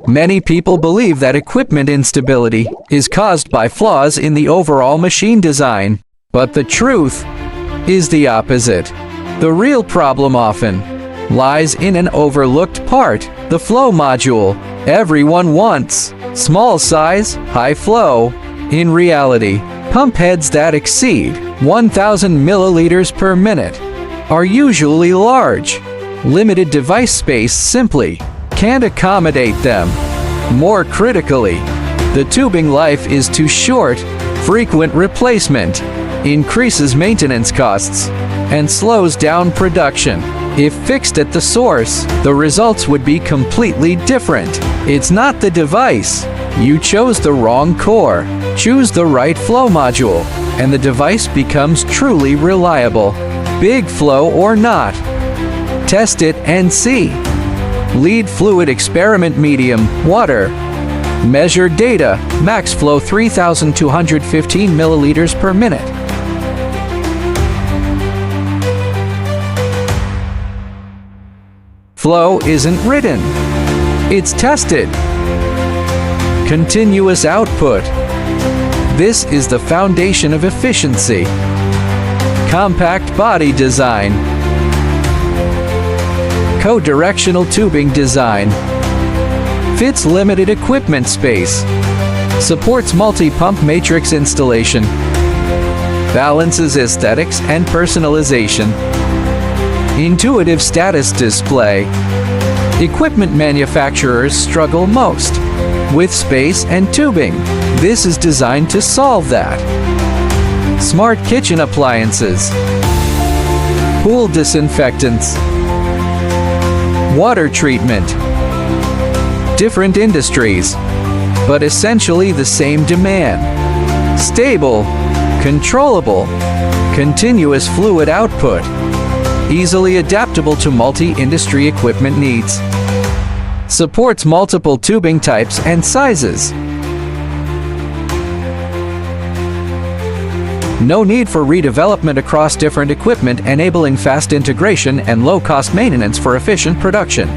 Many people believe that equipment instability is caused by flaws in the overall machine design, but the truth is the opposite. The real problem often lies in an overlooked part, the flow module. Everyone wants small size, high flow. In reality, pump heads that exceed 1,000 milliliters per minute are usually large. Limited device space simply can't accommodate them. More critically, the tubing life is too short. Frequent replacement increases maintenance costs and slows down production. If fixed at the source, the results would be completely different. It's not the device. You chose the wrong core. Choose the right flow module, and the device becomes truly reliable. Big flow or not. Test it and see. Lead fluid experiment medium, water. Measure data, max flow 3,215 milliliters per minute. Flow isn't written, it's tested. Continuous output. This is the foundation of efficiency. Compact body design. Co-directional tubing design. Fits limited equipment space. Supports multi-pump matrix installation. Balances aesthetics and personalization. Intuitive status display. Equipment manufacturers struggle most with space and tubing. This is designed to solve that. Smart kitchen appliances. Pool disinfectants. Water treatment. Different industries, but essentially the same demand. Stable, controllable, continuous fluid output. Easily adaptable to multi-industry equipment needs. Supports multiple tubing types and sizes. No need for redevelopment across different equipment, enabling fast integration and low-cost maintenance for efficient production.